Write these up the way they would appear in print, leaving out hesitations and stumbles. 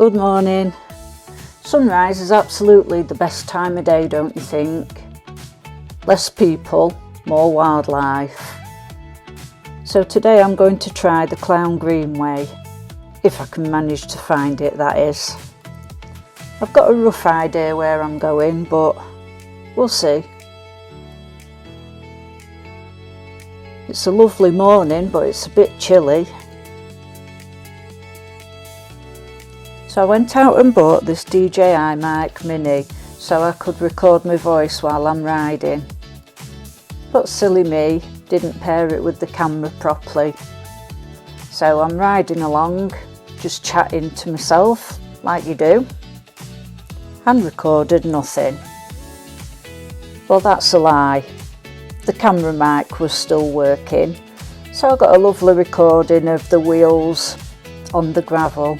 Good morning. Sunrise is absolutely the best time of day, don't you think? Less people, more wildlife. So today I'm going to try the Clowne Greenway, if I can manage to find it, that is. I've got a rough idea where I'm going, but we'll see. It's a lovely morning, but it's a bit chilly. So I went out and bought this DJI mic mini so I could record my voice while I'm riding. But silly me, didn't pair it with the camera properly. So I'm riding along, just chatting to myself, like you do, and recorded nothing. Well, that's a lie. The camera mic was still working, so I got a lovely recording of the wheels on the gravel.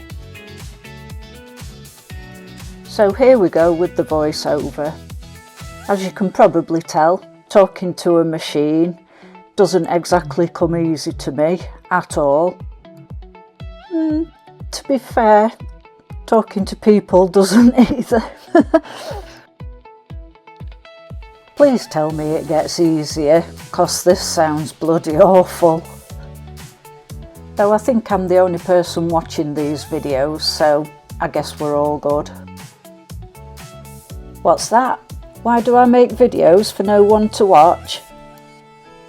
So here we go with the voiceover. As you can probably tell, talking to a machine doesn't exactly come easy to me at all. To be fair, talking to people doesn't either. Please tell me it gets easier, cause this sounds bloody awful. Though I think I'm the only person watching these videos, so I guess we're all good. What's that? Why do I make videos for no one to watch?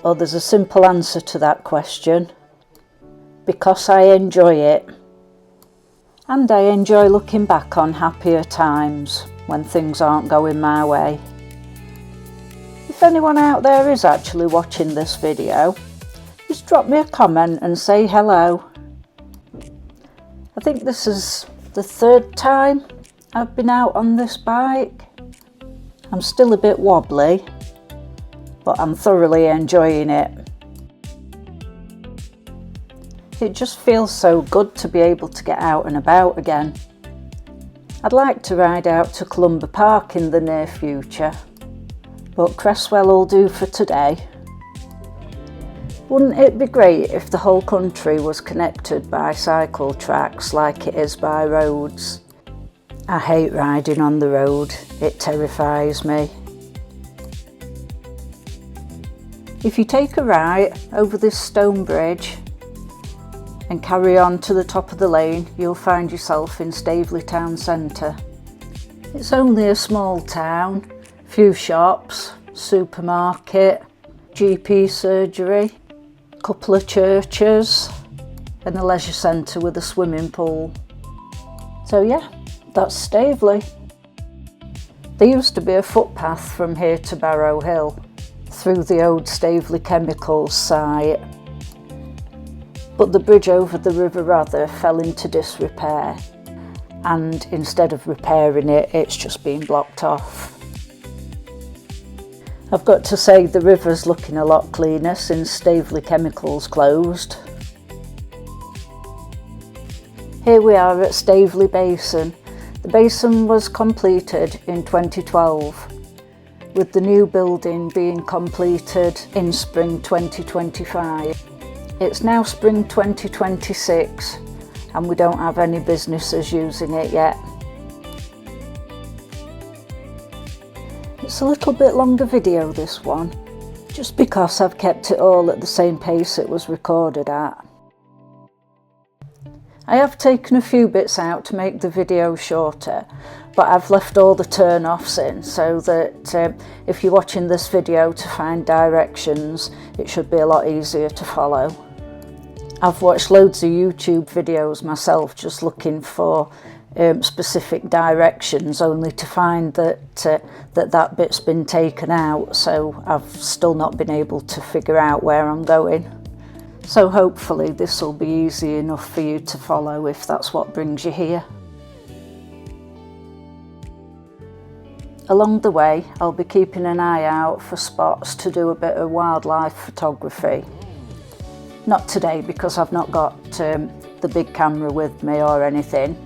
Well, there's a simple answer to that question. Because I enjoy it. And I enjoy looking back on happier times when things aren't going my way. If anyone out there is actually watching this video, just drop me a comment and say hello. I think this is the third time I've been out on this bike. I'm still a bit wobbly, but I'm thoroughly enjoying it. It just feels so good to be able to get out and about again. I'd like to ride out to Poolsbrook Park in the near future, but Cresswell will do for today. Wouldn't it be great if the whole country was connected by cycle tracks like it is by roads? I hate riding on the road, it terrifies me. If you take a right over this stone bridge and carry on to the top of the lane, you'll find yourself in Staveley town centre. It's only a small town, few shops, supermarket, GP surgery, couple of churches and a leisure centre with a swimming pool. So yeah, that's Staveley. There used to be a footpath from here to Barrow Hill through the old Staveley Chemicals site, but the bridge over the River Rother fell into disrepair, and instead of repairing it, it's just been blocked off. I've got to say the river's looking a lot cleaner since Staveley Chemicals closed. Here we are at Staveley Basin. The basin was completed in 2012, with the new building being completed in spring 2025. It's now spring 2026 and we don't have any businesses using it yet. It's a little bit longer video, this one, just because I've kept it all at the same pace it was recorded at. I have taken a few bits out to make the video shorter, but I've left all the turn-offs in so that if you're watching this video to find directions, it should be a lot easier to follow. I've watched loads of YouTube videos myself just looking for specific directions, only to find that that bit's been taken out, so I've still not been able to figure out where I'm going. So hopefully this will be easy enough for you to follow if that's what brings you here. Along the way, I'll be keeping an eye out for spots to do a bit of wildlife photography. Not today because I've not got the big camera with me or anything,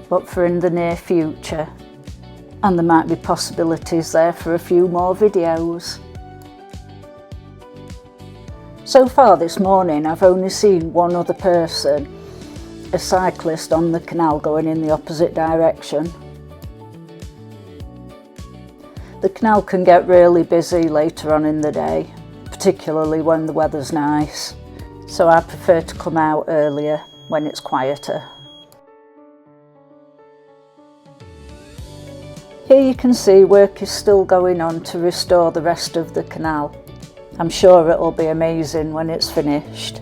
but for in the near future. And there might be possibilities there for a few more videos. So far this morning I've only seen one other person, a cyclist on the canal going in the opposite direction. The canal can get really busy later on in the day, particularly when the weather's nice, so I prefer to come out earlier when it's quieter. Here you can see work is still going on to restore the rest of the canal. I'm sure it'll be amazing when it's finished.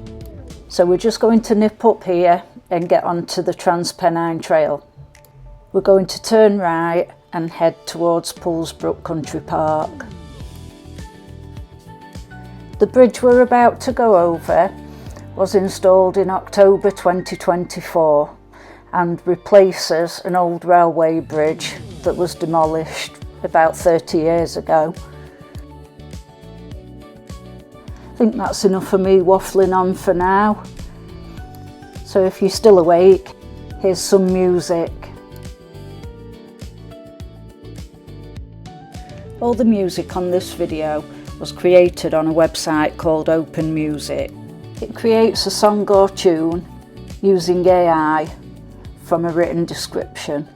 So we're just going to nip up here and get onto the Transpennine Trail. We're going to turn right and head towards Poolsbrook Country Park. The bridge we're about to go over was installed in October 2024 and replaces an old railway bridge that was demolished about 30 years ago. I think that's enough for me waffling on for now. So if you're still awake, here's some music. All the music on this video was created on a website called Open Music. It creates a song or tune using AI from a written description.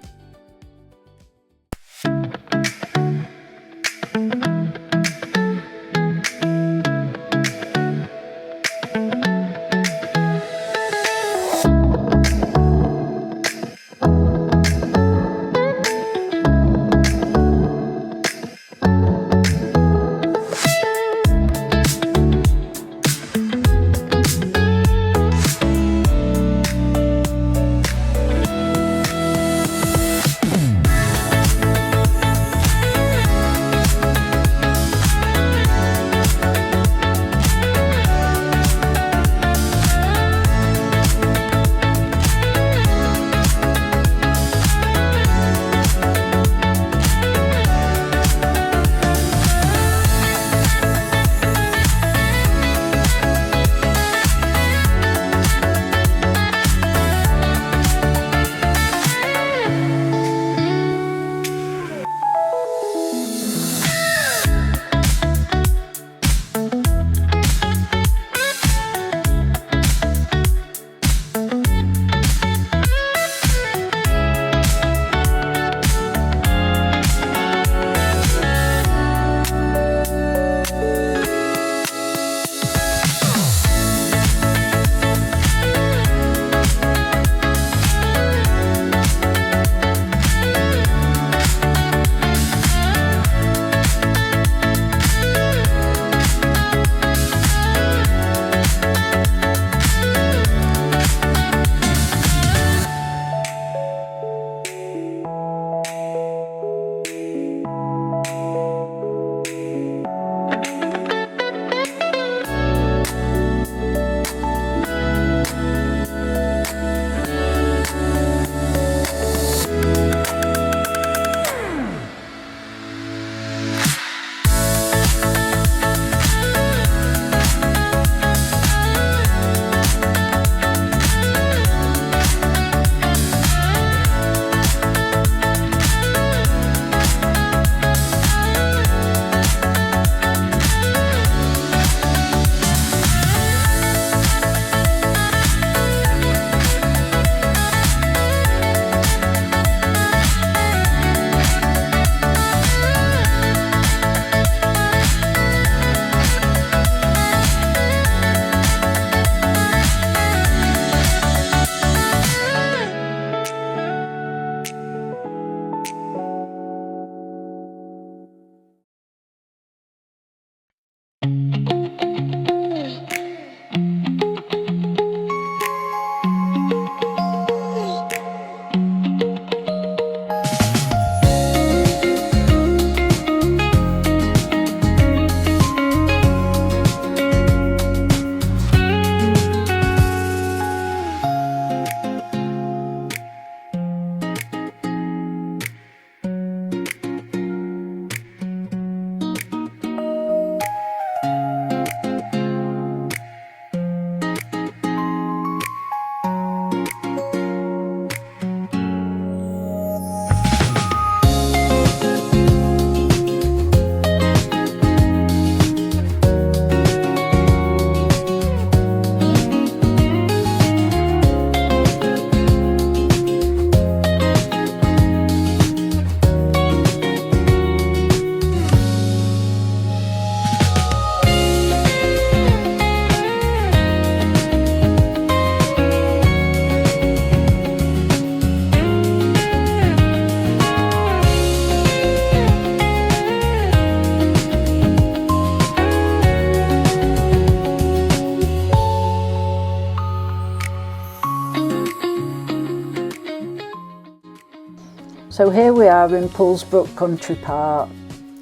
So here we are in Poolsbrook Country Park,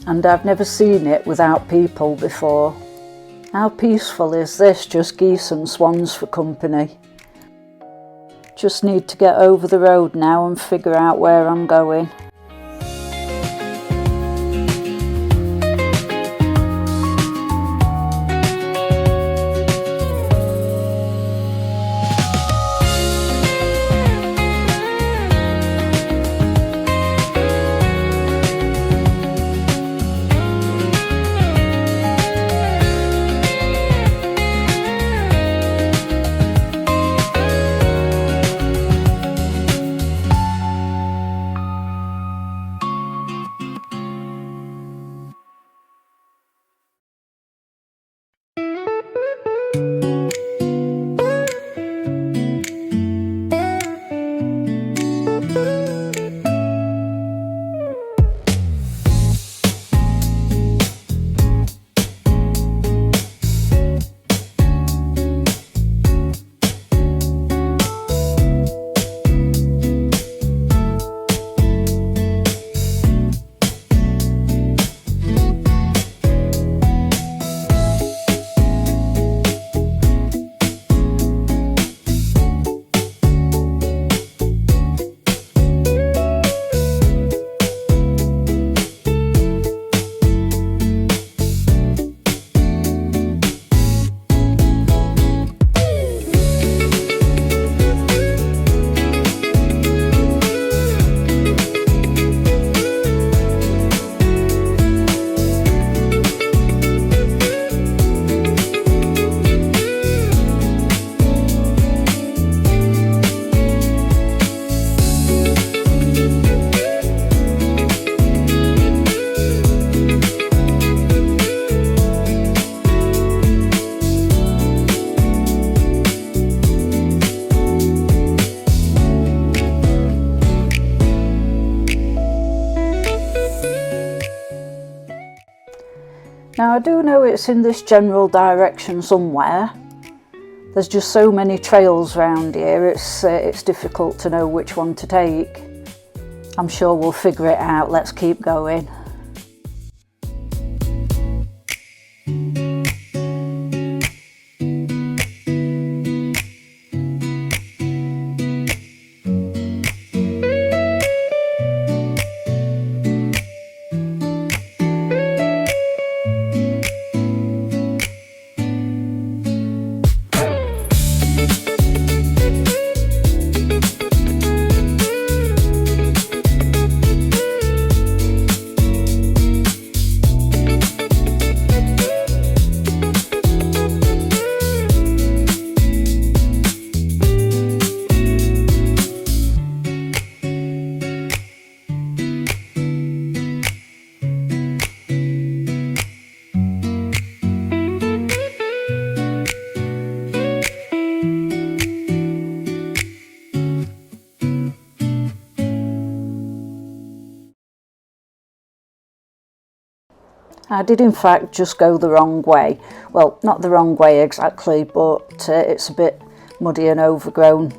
and I've never seen it without people before. How peaceful is this, just geese and swans for company. Just need to get over the road now and figure out where I'm going. Now I do know it's in this general direction somewhere. There's just so many trails around here, it's difficult to know which one to take. I'm sure we'll figure it out, let's keep going. I did in fact just go the wrong way. Well, not the wrong way exactly, but it's a bit muddy and overgrown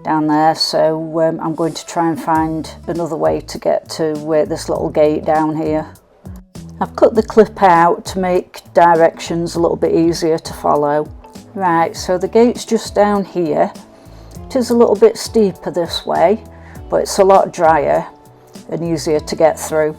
down there, so I'm going to try and find another way to get to this little gate down here. I've cut the clip out to make directions a little bit easier to follow. Right, so the gate's just down here. It is a little bit steeper this way, but it's a lot drier and easier to get through.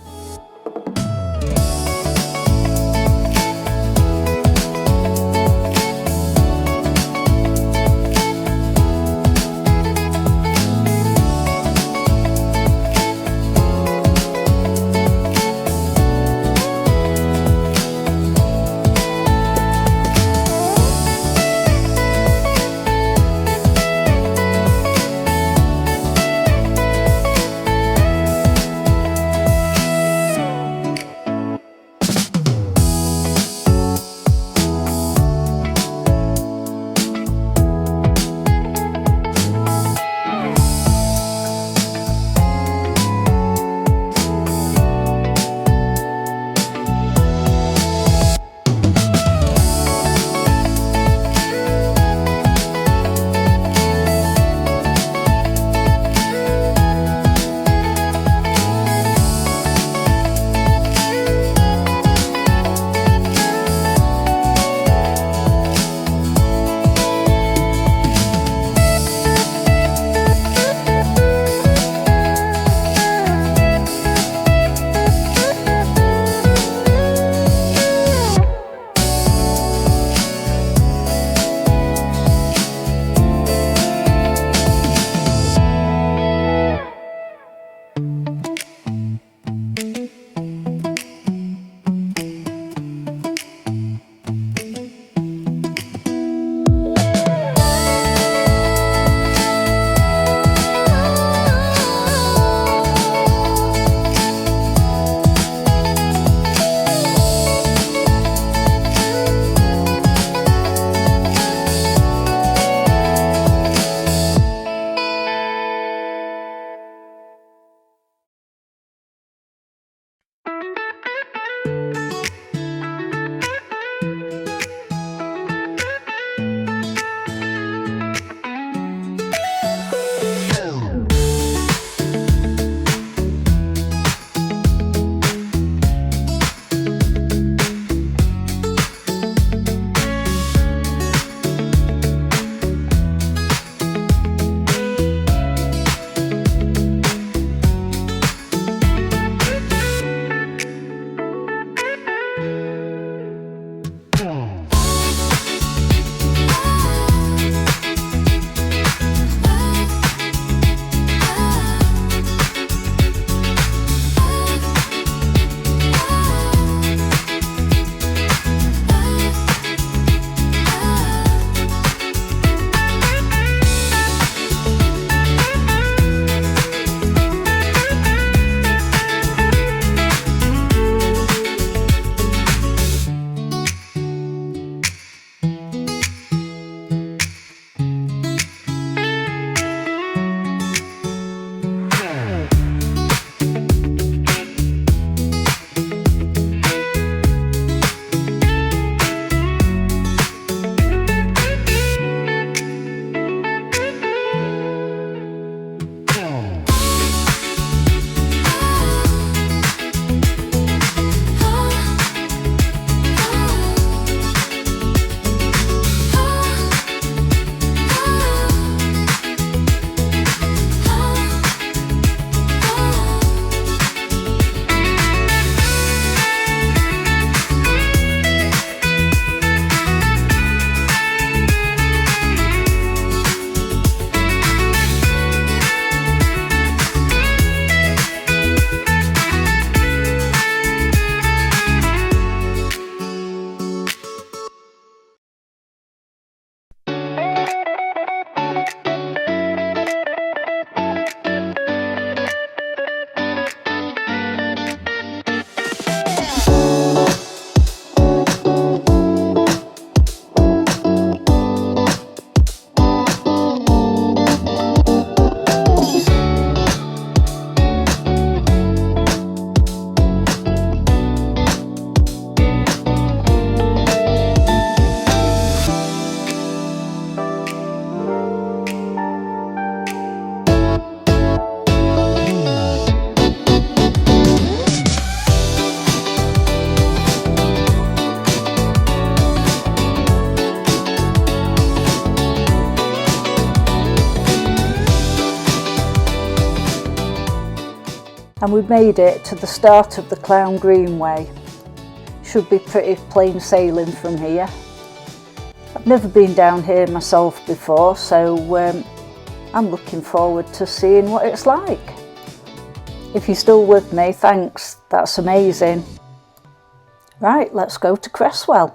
And we've made it to the start of the Clowne Greenway. Should be pretty plain sailing from here. I've never been down here myself before, so I'm looking forward to seeing what it's like. If you're still with me, thanks, that's amazing. Right, let's go to Cresswell.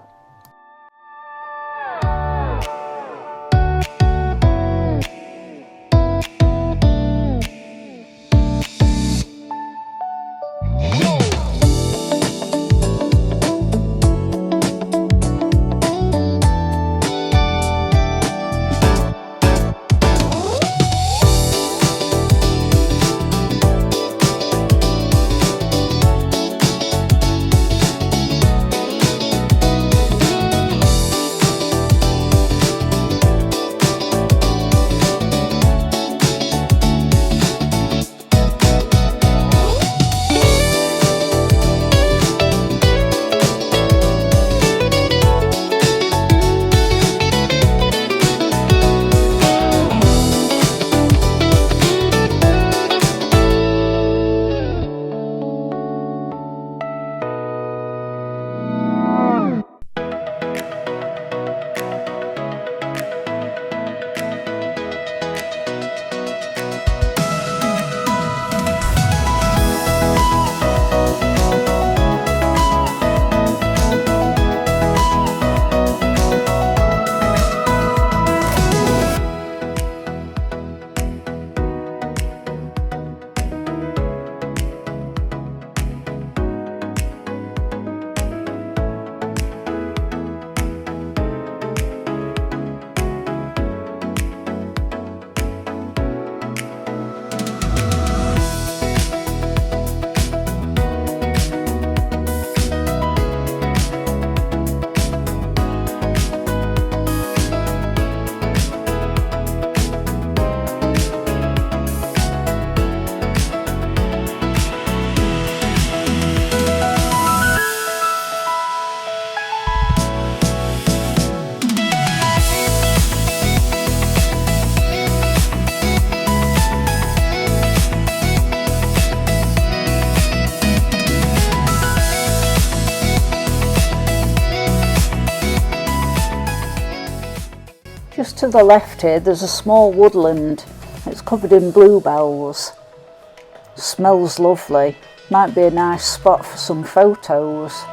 Just to the left here there's a small woodland. It's covered in bluebells. Smells lovely. Might be a nice spot for some photos.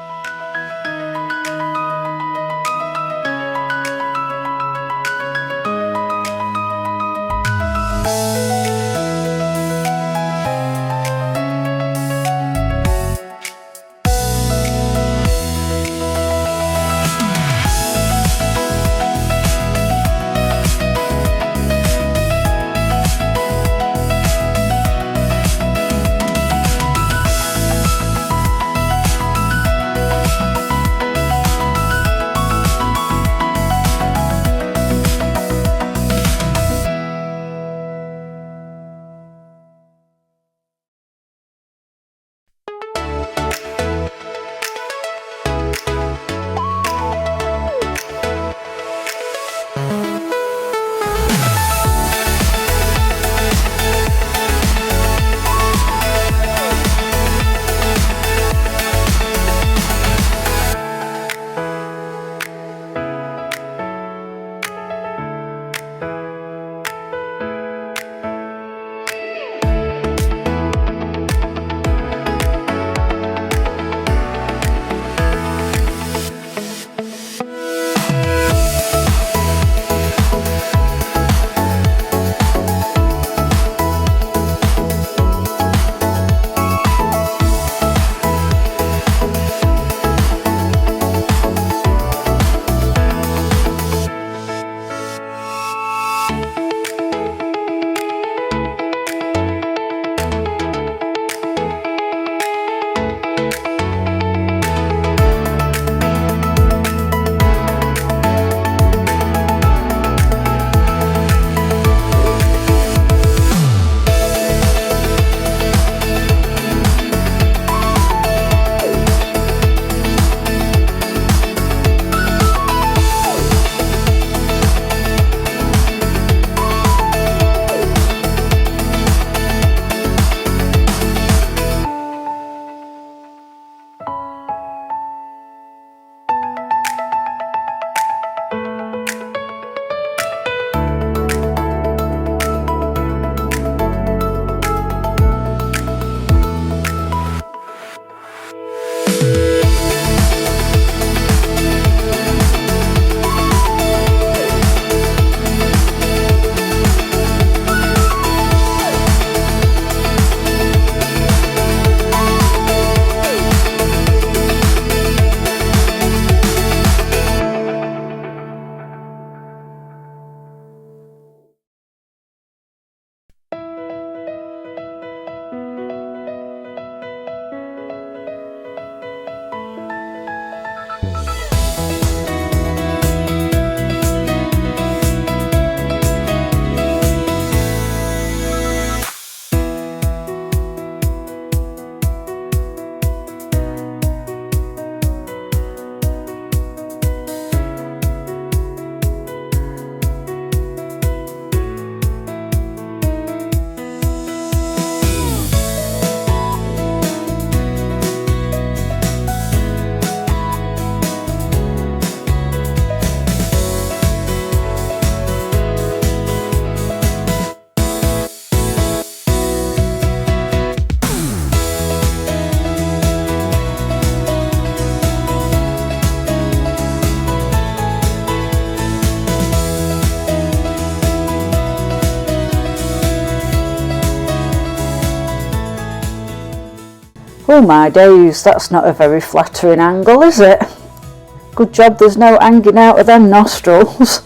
Oh my days, that's not a very flattering angle, is it? Good job there's no hanging out of them nostrils.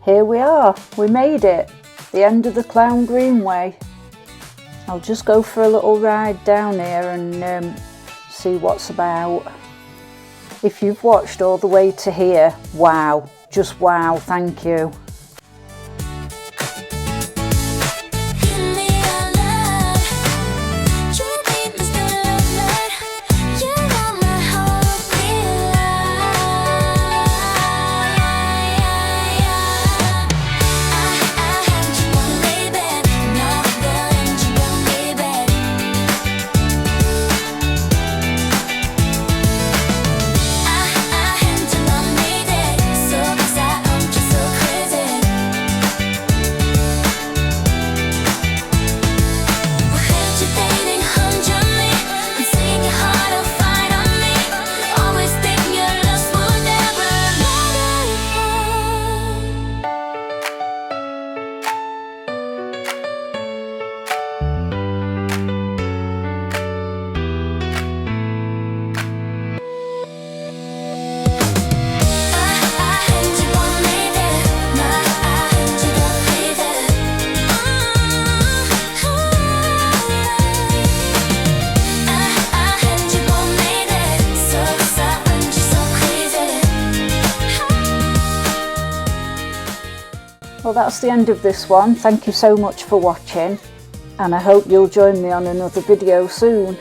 here we are, we made it, the end of the Clowne Greenway. I'll just go for a little ride down here and see what's about. If you've watched all the way to here, wow, just wow, thank you. Well, that's the end of this one. Thank you so much for watching, and I hope you'll join me on another video soon.